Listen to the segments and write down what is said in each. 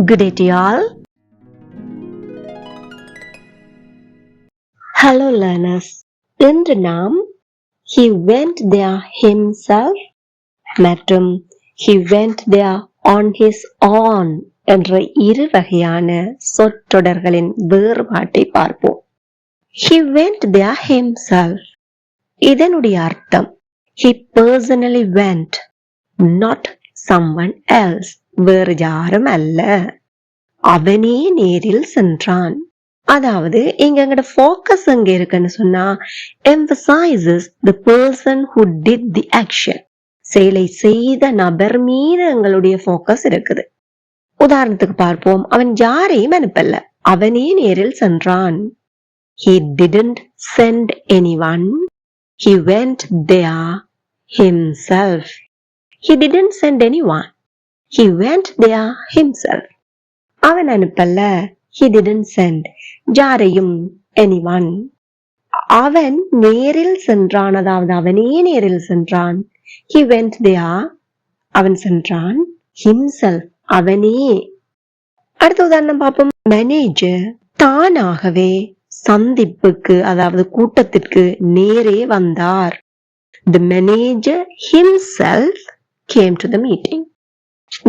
Good day to all. Hello learners. இன்று நாம் he went there himself மற்றும் he went there on his own என்ற இரு வகையான சொற்றொடர்களின் வேறுபாட்டை பார்ப்போம். He went there himself. இதனுடைய அர்த்தம் he personally went, not someone else. வேறு யாரும் அல்ல, அவனே நேரில் சென்றான். அதாவது எங்களோட ஃபோக்கஸ் எங்க இருக்குன்னு சொன்னா emphasizes the person who did the action. செயலை செய்த நபர் மீது எங்களுடைய ஃபோக்கஸ் இருக்குது. உதாரணத்துக்கு பார்ப்போம், அவன் யாரையும் அனுப்பல, அவனே நேரில் சென்றான். He didn't send anyone. He went there himself. He didn't send anyone. He went there himself. அவன் அனுப்பல, he didn't send யாரையும் anyone. அவன் நேரில் சென்றான், அதாவது அவனே நேரில் சென்றான். He went there, அவன் சென்றான். himself, அவனே. அடுத்த உதாரணம் பார்ப்போம். மேனேஜர் தானாகவே சந்திப்புக்கு, அதாவது கூட்டத்திற்கு நேரே வந்தார். The manager himself came to the meeting.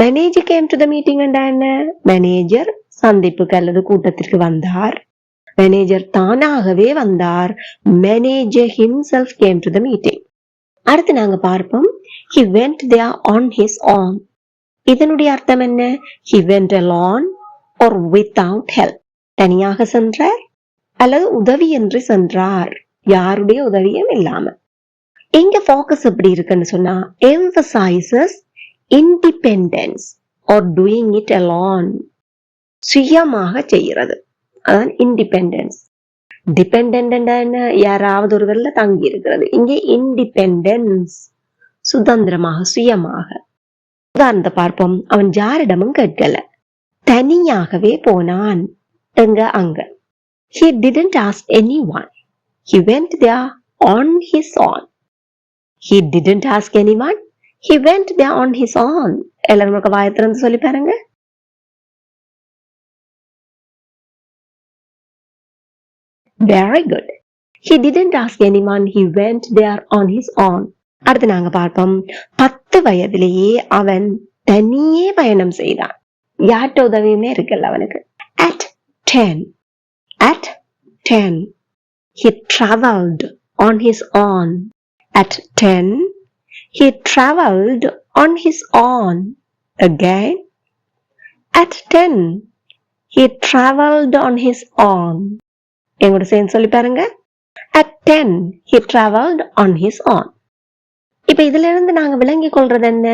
Manager came to the meeting என்றா என்ன? மேனேஜர் சந்திப்புக்கு அல்லது கூட்டத்திற்கு வந்தார். மேனேஜர் தானாகவே வந்தார். Manager himself came to the meeting. அடுத்து நாங்க பார்ப்போம், he went there on his own. இதனுடைய அர்த்தம் என்ன? he went alone or without help. தனியாக சென்றார் அல்லது உதவியின்றி சென்றார், யாருடைய உதவியும் இல்லாம. இங்க ஃபோக்கஸ் எப்படி இருக்குன்னு சொன்னா emphasizes independence or doing it alone. சுயமாக செய்யறது, அதான் இண்டிபெண்டன்ஸ். டிபெண்டன்ட் என்ன? யாராவது ஒருவர்ல தங்கி இருக்கிறது. இங்கே இண்டிபெண்டன்ஸ், சுதந்திரமாக, சுயமாக. உதாரணத்தை பார்ப்போம். அவன் யாரிடமும் கேட்கல, தனியாகவே போனான். எங்க? அங்க. He didn't ask anyone. He went there on his own. He didn't ask anyone. He went there on his own. எல்லாரும் நமக்கு வாயை திறந்து சொல்லி பாருங்க. Very good. He didn't ask anyone. He went there on his own. அடுத்து நாங்க பார்ப்போம். 10 வயதிலேயே அவன் தனியே பயணம் செய்தான். யார்ட்ட உதவியுமே இருக்கல அவனுக்கு. At 10, he traveled on his own. At 10, he traveled on his own. Again. At 10, he traveled on his own. எங்கூட சேர்ந்து சொல்லி பாருங்க. At 10, he traveled on his own. இப்ப இதுல இருந்து நாங்க விளங்கி கொள்றது என்ன?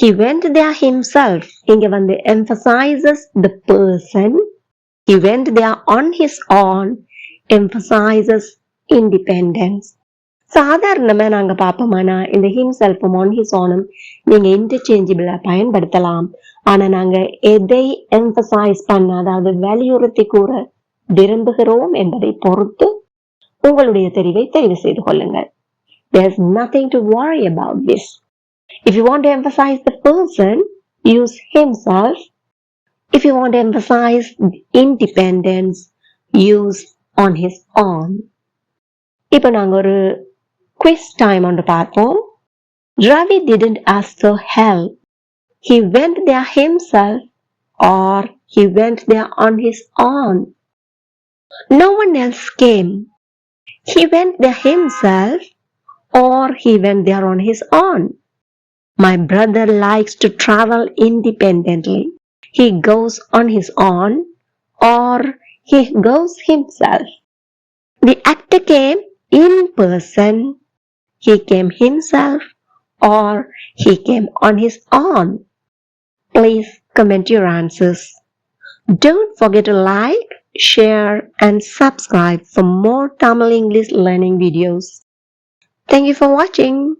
He went there himself. இங்க வந்து emphasizes the person. He went there on his own. Emphasizes independence. சாதாரணமா நாங்க பார்ப்போமானா இந்த himself-உம் on his own-உம் நீங்க இன்டர்சேஞ்சபிளா பயன்படுத்தலாம். ஆனா நாங்க எதை emphasize பண்ண, அதாவது வலியுறுத்தி கூற விரும்புகிறோம் என்பதை பொறுத்து உங்களுடைய தெரிவை தெரிவு செய்து கொள்ளுங்கள். There's nothing to worry about this. If you want to emphasize the person, use himself. If you want to emphasize independence, use on his own. இப்போ நாங்க ஒரு quiz time ஒன்று பார்ப்போம். Ravi didn't ask for help. He went there himself or he went there on his own. No one else came. He went there himself or he went there on his own. My brother likes to travel independently. He goes on his own or he goes himself. The actor came in person. He came himself or he came on his own. Please comment your answers. Don't forget to like, share and subscribe for more Tamil English learning videos. Thank you for watching.